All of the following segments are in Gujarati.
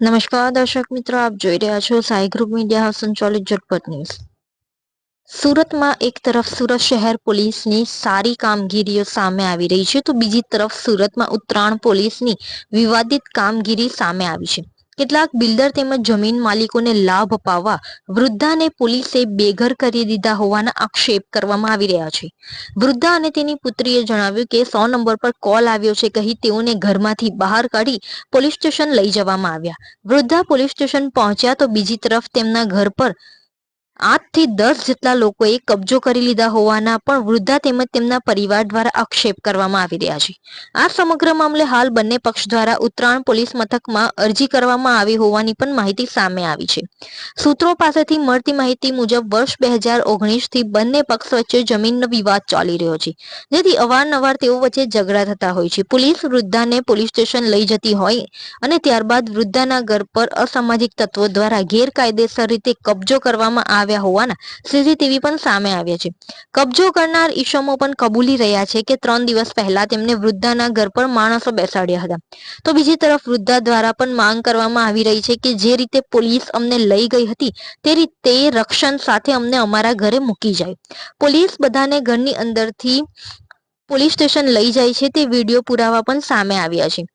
નમસ્કાર દર્શક મિત્રો, આપ જોઈ રહ્યા છો સાઈ ગ્રુપ મીડિયા હાઉસ સંચાલિત ઝટપટ ન્યૂઝ। સુરતમાં એક તરફ સુરત શહેર પોલીસની સારી કામગીરીઓ સામે આવી રહી છે, તો બીજી તરફ સુરતમાં ઉત્તરાયણ પોલીસની વિવાદિત કામગીરી સામે આવી છે। કેટલાક બિલ્ડર તેમજ જમીન માલિકોને લાભ અપાવવા વૃદ્ધાને પોલીસે બેઘર કરી દીધા હોવાના આક્ષેપ કરવામાં આવી રહ્યા છે। વૃદ્ધા અને તેની પુત્રીએ જણાવ્યું કે 100 નંબર પર કોલ આવ્યો છે કહી તેઓને ઘરમાંથી બહાર કાઢી પોલીસ સ્ટેશન લઈ જવામાં આવ્યા। વૃદ્ધા પોલીસ સ્ટેશન પહોંચ્યા તો બીજી તરફ તેમના ઘર પર 8 થી 10 જેટલા લોકોએ કબજો કરી લીધા હોવાના પણ વૃદ્ધા તેમજ તેમના પરિવાર દ્વારા આક્ષેપ કરવામાં આવી રહ્યા છે। આ સમગ્ર મામલે હાલ બંને પક્ષ દ્વારા ઉત્તરાયણ પોલીસ મથકમાં અરજી કરવામાં આવી હોવાની પણ માહિતી સામે આવી છે। સૂત્રો પાસેથી મળતી માહિતી મુજબ વર્ષ 2019 થી બંને પક્ષ વચ્ચે જમીનનો વિવાદ ચાલી રહ્યો છે, જેથી અવારનવાર તેઓ વચ્ચે ઝઘડા થતા હોય છે। પોલીસ વૃદ્ધાને પોલીસ સ્ટેશન લઈ જતી હોય અને ત્યારબાદ વૃદ્ધાના ઘર પર અસામાજિક તત્વો દ્વારા ગેરકાયદેસર રીતે કબજો કરવામાં આવ્યા હોવાના સીસીટીવી પણ સામે આવ્યા છે। કબજો કરનાર ઈસમો પણ કબૂલી રહ્યા છે કે 3 દિવસ પહેલા તેમને વૃદ્ધાના ઘર પર માણસો બેસાડ્યા હતા। તો બીજી તરફ વૃદ્ધા દ્વારા પણ માંગ કરવામાં આવી રહી છે કે જે રીતે પોલીસ અમને લઈ ગઈ હતી તે રીતે રક્ષણ સાથે અમને અમારા ઘરે મૂકી જાય। પોલીસ બધાને ઘરની અંદરથી પોલીસ સ્ટેશન લઈ જાય છે તે વિડીયો પુરાવા પણ સામે આવ્યા છે।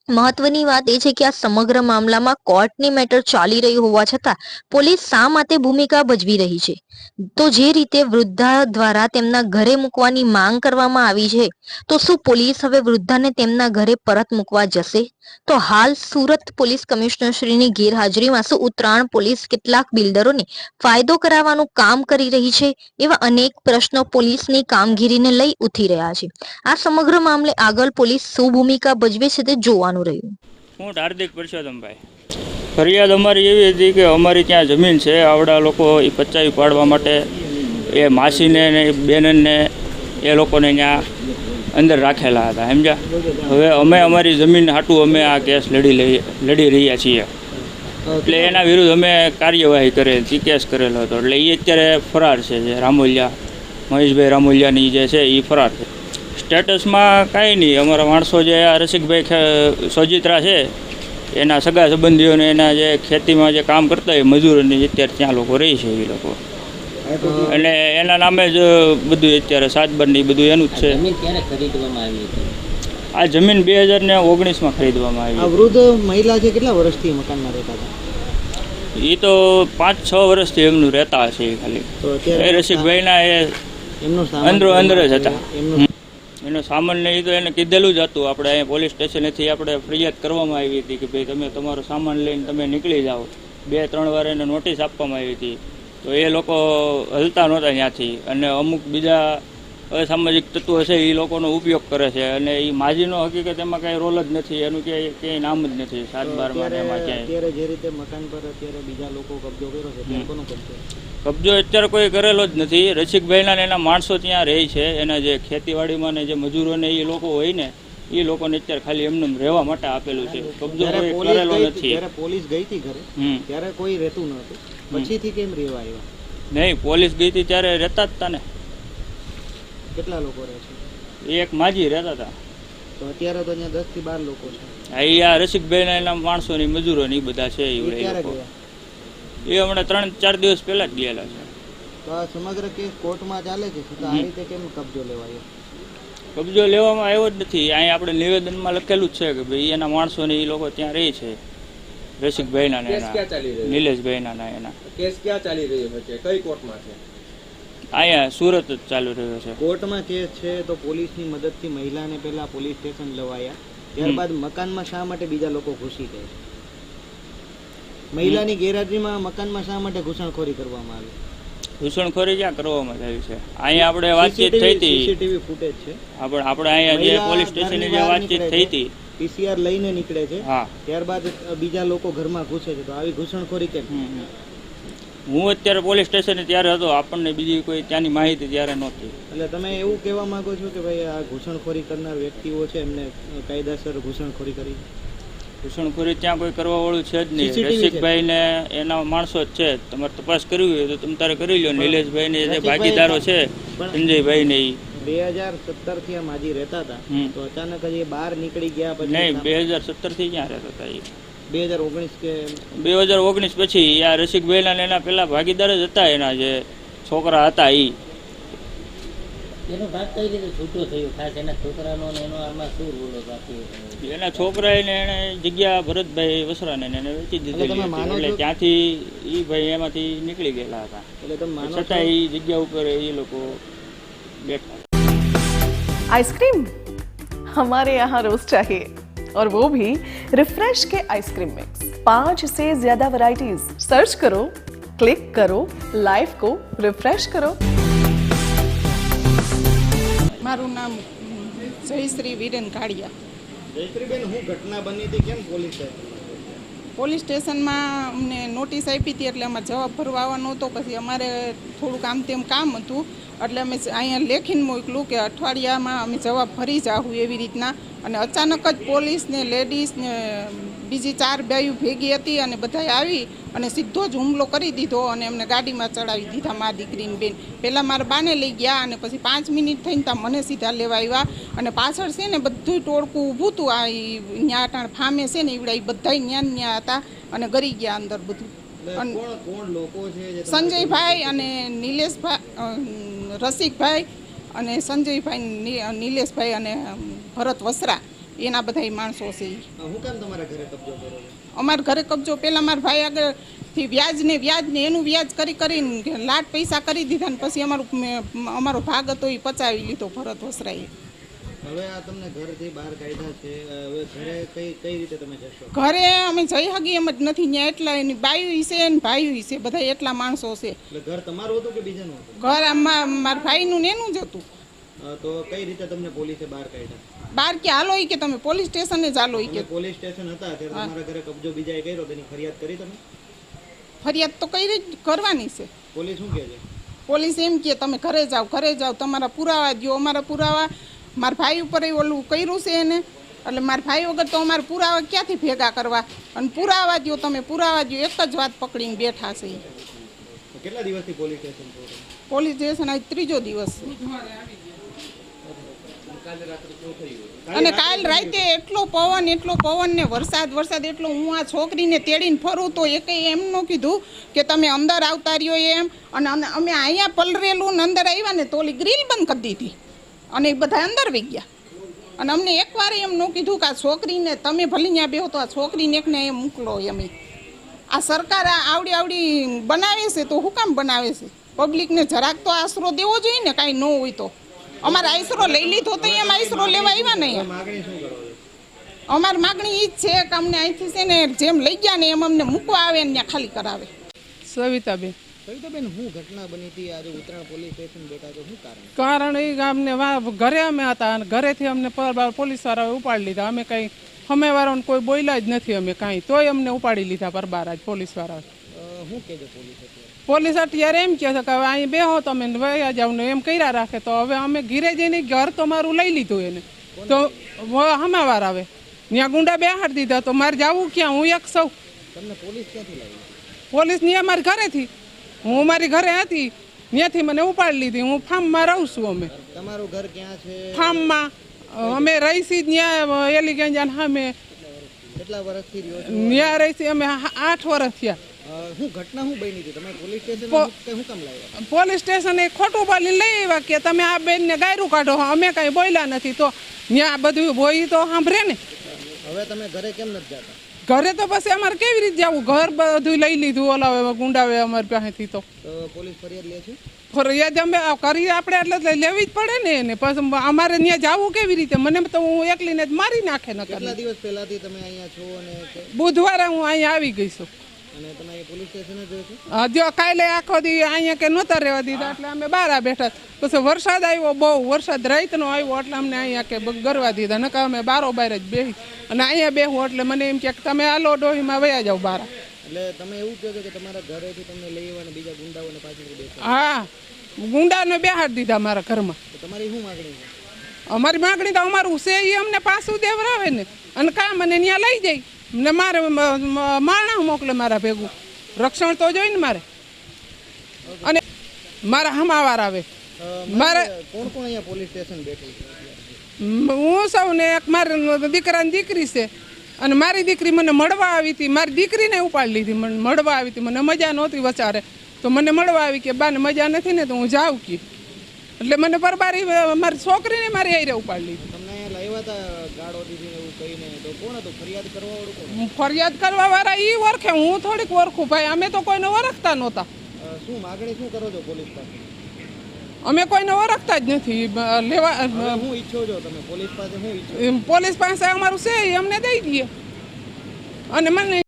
મહત્વની વાત એ છે કે આ સમગ્ર મામલામાં કોર્ટની મેટર ચાલી રહી હોવા છતાં પોલીસ શા માટે ભૂમિકા ભજવી રહી છે? તો જે રીતે વૃદ્ધા દ્વારા તેમના ઘરે મૂકવાની માંગ કરવામાં આવી છે, તો શું પોલીસ હવે વૃદ્ધાને તેમના ઘરે પરત મૂકવા જશે? તો હાલ સુરત પોલીસ કમિશનરશ્રીની ગેરહાજરીમાં શું ઉત્તરાયણ પોલીસ કેટલાક બિલ્ડરોને ફાયદો કરાવવાનું કામ કરી રહી છે? એવા અનેક પ્રશ્નો પોલીસની કામગીરીને લઈ ઉઠી રહ્યા છે। આ સમગ્ર મામલે આગળ પોલીસ શું ભૂમિકા ભજવે છે તે જોવાનું રહ્યું। હું હાર્દિક પરસોત્તમભાઈ। ફરિયાદ અમારી એવી હતી કે અમારી ત્યાં જમીન છે, આવડા લોકો એ પચાવી પાડવા માટે એ માસીને ને બેનને એ લોકોને ત્યાં અંદર રાખેલા હતા, સમજ્યા? હવે અમે અમારી જમીન હાટું અમે આ કેસ લડી રહ્યા છીએ, એટલે એના વિરુદ્ધ અમે કાર્યવાહી કરેલ, કેસ કરેલો હતો। એટલે એ અત્યારે ફરાર છે, જે રામોલિયા મહેશભાઈ રામોલિયાની જે છે એ ફરાર છે। સ્ટેટસમાં કાંઈ નહીં, અમારા માણસો જે આ રસિકભાઈ સોજિત્રા છે એના સગા સંબંધીઓને એના જે ખેતીમાં જે કામ કરતા હોય મજૂરોની અત્યારે ત્યાં લોકો રહે છે એ લોકો, અને એના નામે જ બધું અત્યારે સાતબારની બધું એનું જ છે। આ જમીન 2019માં ખરીદવામાં આવી। વૃદ્ધ મહિલા છે, કેટલા વર્ષથી મકાનમાં રહેતા હતા? એ તો 5-6 વર્ષથી એમનું રહેતા હશે ખાલી। એ રસિકભાઈના એ અંદર જ હતા, એનો સામાન ને એ તો એને કીધેલું જ હતું। આપણે અહીંયા પોલીસ સ્ટેશનેથી આપણે ફરિયાદ કરવામાં આવી હતી કે ભાઈ તમે તમારો સામાન લઈને તમે નીકળી જાઓ। 2-3 વાર એને નોટિસ આપવામાં આવી હતી, તો એ લોકો હલતા નહોતા ત્યાંથી, અને અમુક બીજા અસામાજિક તત્વો છે એ લોકોનો ઉપયોગ કરે છે, અને એ માજીનો હકીકત એમાં કાંઈ રોલ જ નથી, એનું ક્યાંય નામ જ નથી 7-12માં એમાં ક્યાંય। અત્યારે જે રીતે મકાન પર અત્યારે બીજા લોકો કબજો કર્યો છે, કોનો કબજો? કબજો અત્યારે કોઈ કરેલો જ નથી। રસિકભાઈના એના માણસો ત્યાં રહે છે, એના જે ખેતીવાડીમાં ને જે મજૂરોને એ લોકો હોય ને એ લોકોને અત્યારે ખાલી એમને રહેવા માટે આપેલું છે, કબજો કોઈ કરેલો નથી। જ્યારે પોલીસ ગઈ હતી ઘરે ત્યારે કોઈ રહેતું નહોતું, પછીથી કેમ રહેવા આવ્યા? નહીં, પોલીસ ગઈ હતી ત્યારે રહેતા જ હતા ને। કેટલા લોકો રહે છે? એક માજી રહેતા હતા, તો અત્યારે તો અહીંયા 10 થી 12 લોકો છે। અહીંયા રસિકભાઈના એના માણસો ની મજૂરો ને એ બધા છે, એ હમણાં 3-4 દિવસ પહેલા જ ગયેલા છે। તો આ સમગ્ર કેસ કોર્ટમાં ચાલે છે, છતાં આ રીતે કેમ કબજો લેવાયો? કબજો લેવામાં આવ્યો જ નથી। અહીંયા આપણે નિવેદનમાં લખેલું જ છે કે ભાઈ એના માણસો ને એ લોકો ત્યાં રહે છે, રસિકભાઈના ને નિલેશભાઈના એના કેસ ક્યાં ચાલી રહ્યો છે? કઈ કોર્ટમાં છે? અહીંયા સુરત જ ચાલુ રહ્યો છે। કોર્ટમાં કેસ છે તો પોલીસની મદદથી મહિલાને પહેલા પોલીસ સ્ટેશન લવાયા, ત્યારબાદ મકાનમાં શા માટે બીજા લોકો ઘૂસી ગયા છે? મહિલાની ગેરહાજરીમાં મકાનમાં શા માટે ઘૂસણખોરી કરવામાં આવી? ઘૂસણખોરી ક્યાં કરવામાં આવી છે? અહીંયા આપણે વાતચીત થઈ હતી, સીસીટીવી ફૂટેજ છે, આપણે અહીંયા જે પોલીસ સ્ટેશનની જે વાતચીત થઈ હતી, પીસીઆર લઈને નીકળે છે, હા, ત્યારબાદ બીજા લોકો ઘરમાં ઘૂસે છે, તો આવી ઘૂસણખોરી કેમ? હું અત્યારે પોલીસ સ્ટેશને ત્યારે હતો, આપણને બીજી કોઈ ત્યાંની માહિતી ત્યારે નહોતી। એટલે તમે એવું કહેવા માંગો છો કે ભાઈ આ ઘૂસણખોરી કરનાર વ્યક્તિઓ છે એમને કાયદેસર ઘૂસણખોરી કરી? ઘૂસણખોરી ત્યાં કોઈ કરવા વાળું છે જ નહીં। રસિકભાઈ ને એના માણસો જ છે, તમારે તપાસ કરવી હોય તો તમે તારે કરી લો। નિલેશભાઈ ને જે ભાગીદારો છે સંજયભાઈ ને 2017 થી આ માજી રહેતા હતા, તો અચાનક જ એ બહાર નીકળી ગયા પછી? નહીં, 2017 થી ક્યાં રહેતા હતા એ? 2019 કે 2019 પછી આ રસિકભાઈના ને એના પેલા ભાગીદાર જ હતા, એના જે છોકરા હતા એ. એનો ભાગ કઈ રીતે છૂટો થયો? ખાસ એના છોકરાનો ને એનો આમાં શું રોલ બાકી? એના છોકરાને એને જગ્યા ભરતભાઈ વસરાને એને વેચી દીધેલી તમે હતી. માનો એટલે છો? ત્યાંથી એ ભાઈ એમાંથી નીકળી ગયેલા હતા. એટલે તમે માનો છો છતાં એ જગ્યા ઉપર એ લોકો બેઠા. आइसक्रीम हमारे यहाँ रोज चाहिए और वो भी रिफ्रेश के आइसक्रीम मिक्स 5 से ज्यादा वैरायटीज सर्च करो क्लिक करो लाइफ को रिफ्रेश करो। મારું નામ જયશ્રી વીરેન કાળિયા. જયશ્રીબેન, હું ઘટના બની હતી, કેમ પોલીસ સ્ટેશનમાં અમને નોટિસ આપી હતી એટલે અમારે જવાબ ભરવા આવવાનો હતો. પછી અમારે થોડુંક આમ તેમ કામ હતું એટલે અમે અહીંયા લેખીને મોકલું કે અઠવાડિયામાં અમે જવાબ ભરી જાઉં એવી રીતના. અને અચાનક જ પોલીસ ને લેડીઝ ને બીજી 4 બાયું ભેગી હતી અને બધાએ આવી અને સીધો જ હુમલો કરી દીધો અને એમને ગાડીમાં ચડાવી દીધા મારી દીકરીને બેન. પહેલાં મારા બાને લઈ ગયા અને પછી 5 મિનિટ થઈને ત્યાં મને સીધા લેવા આવ્યા અને પાછળ છે ને બધું ટોળકું ઊભું હતું. આ ત્યાં ટાણ ફામે છે ને એવડા એ બધા ન્યા હતા અને ગરી ગયા અંદર બધું. અને કોણ લોકો છે જે સંજયભાઈ અને નિલેશભાઈ, રસિકભાઈ અને સંજયભાઈ, નિલેશભાઈ અને ભરત વસરા, એના બધા માણસો છે. હું કેમ તમારા ઘરે કબજો કરો છો? અમારા ઘરે કબજો પહેલાં મારા ભાઈ આગળથી વ્યાજ ને એનું વ્યાજ કરીને લાટ પૈસા કરી દીધા ને પછી અમારો ભાગ હતો એ પચાવી લીધો ભરત વસરાએ. હવે આ તમને ઘરથી બહાર કાઢ્યા છે, હવે ઘરે કઈ રીતે તમે જશો? ઘરે અમે જઈ હગી એમ જ નથી. ત્યાં એટલા એની બાયું છે ને ભાઈઓ છે, બધા એટલા માણસો છે. એટલે ઘર તમારું હતું કે બીજાનું હતું? ઘર મારા ભાઈનું ને એનું જ હતું. તો કઈ રીતે તમને પોલીસે બહાર કાઢ્યા? બહાર કે હાલો કે તમે પોલીસ સ્ટેશને જ હાલો કે. પોલીસ સ્ટેશન હતા ત્યારે તમારા ઘરે કબજો બીજાએ કર્યો, તેની ફરિયાદ કરી તમે? ફરિયાદ તો કરવાની છે. પોલીસ શું કહે છે? પોલીસ એમ કે તમે ઘરે જાઓ, તમારા પુરાવા દો. અમારા પુરાવા મારા ભાઈ ઉપર ઓલું કર્યું છે એને, એટલે મારા ભાઈ વગર તો અમારા પુરાવા ક્યાંથી ભેગા કરવા? અને પુરાવા દો, તમે પુરાવા દો, એક જ વાત પકડીને બેઠા છે. કેટલા દિવસથી પોલીસ સ્ટેશન છો? પોલીસ સ્ટેશન આજ 3જો દિવસ છે. અને કાલ રાતે એટલો પવન ને વરસાદ એટલો. હું આ છોકરીને તેડીને ફરું તો એ કંઈ એમ ન કીધું કે તમે અંદર આવતા રહ્યો એમ. અને અમે અહીંયા પલરેલું ને અંદર આવ્યા ને તો ઓલી ગ્રીલ બંધ કરી દીધી અને એ બધા અંદર વહી ગયા. અને અમને એકવાર એમ ન કીધું કે આ છોકરીને તમે ભલે ત્યાં બેહો તો આ છોકરીને એકને એમ મોકલો. એમ આ સરકાર આવડી બનાવે છે તો હું કામ બનાવે છે? પબ્લિકને જરાક તો આશરો દેવો જોઈએ ને, કાંઈ ન હોય તો. અમારે આશરો લઈ લીધો તો એમ આશરો લેવા આવ્યા ને. અમારી માગણી એ જ છે કે અમને અહીંથી છે ને જેમ લઈ ગયા ને એમ અમને મૂકવા આવે ને ત્યાં ખાલી કરાવે. સવિતાબેન. સવિતાબેન, હું ઘટના બની હતી આજે ઉત્તરાયણ પોલીસ સ્ટેશન બેઠા છો, શું કારણ? કારણ એ અમને ઘરે અમે હતા અને ઘરેથી અમને પોલીસવાળાએ ઉપાડી લીધા. અમે કંઈ સામેવાળાને કોઈ બોલ્યા જ નથી અમે કાંઈ, તોય અમને ઉપાડી લીધા પરબાર જ પોલીસવાળાએ. શું કહે છે પોલીસ? પોલીસ અત્યારે એમ કહે છે કે હવે અહીં બેહો તમે વયા જાવ ને એમ કર્યા રાખે. તો હવે અમે ઘીરે જઈને ઘર તો મારું લઈ લીધું એને, તો હમાવાર આવે ત્યાં ગુંડા બેહાડી દીધા. તો મારે જવું ક્યાં? હું એક સૌ. તમને પોલીસ ક્યાંથી લાવી? પોલીસ ત્યાં મારી ઘરેથી, હું મારી ઘરે હતી ત્યાંથી મને ઉપાડી લીધી. હું ફાર્મમાં રહું છું. અમે તમારું ઘર ક્યાં છે? ફાર્મમાં અમે રહીશી ત્યાં એલિગંજાન સામે. કેટલા વર્ષથી રહ્યો છો ત્યાં રહીશી અમે? 8 વર્ષ થયા. શું ઘટના શું બની હતી? તમે પોલીસ સ્ટેશન શું કામ લાવ્યા? પોલીસ સ્ટેશન એ ખોટું બોલી લઈ આવ્યા કે તમે આ બેનને ગાયરું કાઢો. અમે કાંઈ બોલ્યા નથી. તો ત્યાં બધું હોય તો સાંભળે ને. હવે તમે ઘરે કેમ નથી જતા? ઘરે તો પછી અમારે કેવી રીતે જવું? ઘર બધું લઈ લીધું ઓલા ગુંડાવે અમારી પાસેથી. તો પોલીસ ફરિયાદ લે છે? ફરિયાદ અમે કરીએ આપણે એટલે લેવી જ પડે ને એને. પછી અમારે ત્યાં જવું કેવી રીતે? મને તો હું એકલીને જ મારી નાખે. ન કેટલા દિવસ પહેલાથી તમે અહીંયા છો? અને બુધવારે હું અહીંયા આવી ગઈ છું. અને તમે અહીંયા પોલીસ સ્ટેશન જ રહો છો? હા, જો કાલે આખો દી અહીંયા કે નહોતા રહેવા દીધા એટલે અમે બહાર બેઠા. પછી વરસાદ આવ્યો, બહુ વરસાદ રાતનો આવ્યો એટલે અમને અહીંયા કે ગરવા દીધા. નકા અમે બારોબાર જ બેસી અને અહીંયા બેહું એટલે મને એમ કે તમે આલો ડોહીમાં વયા જાઓ બહાર. એટલે તમે એવું કહો છો કે તમારા ઘરેથી તમને લઈ આવવાને બીજા ગુંડાઓને પાછળ બેસે? હા, ગુંડાને બેહાડી દીધા મારા ઘરમાં. તો તમારી શું માગણી છે? અમારી માગણી તો અમારું છે એ અમને પાછું દેવરાવે ને, અને કામ મને ત્યાં લઈ જાય ને. મારે માણસ મોકલે મારા ભેગું, રક્ષણ તો જોઈ ને મારે. અને મારા હમાવાર આવે. મારે કોણ કોણ અહીંયા પોલીસ સ્ટેશન બેઠું છે? હું સૌ ને એક મારા દીકરાની દીકરી છે અને મારી દીકરી મને મળવા આવી હતી, મારી દીકરીને ઉપાડી લીધી, મને મળવા આવી હતી, મને મજા નહોતી વચારે તો મને મળવા આવી કે બાને મજા નથી ને તો હું જાઉં કે, એટલે મને પરબારી મારી છોકરીને મારી આયરે ઉપાડી લીધી. તમને અહીંયા લાવ્યા હતા ગાળો દીધી ને એવું કહીને, તો કોણ હતું ફરિયાદ કરવા વાળું કોણ? ફરિયાદ કરવા વાળા એ ઓળખે, હું થોડીક ઓળખું ભાઈ, અમે તો કોઈને ઓળખતા નહોતા. શું માગણી શું કરો છો પોલીસ પાસે? અમે કોઈને ઓળખતા જ નથી. લેવા હું ઈચ્છો છો તમે પોલીસ પાસે શું ઈચ્છો? પોલીસ પાસે અમારું છે એ અમને દઈ દઈએ અને મને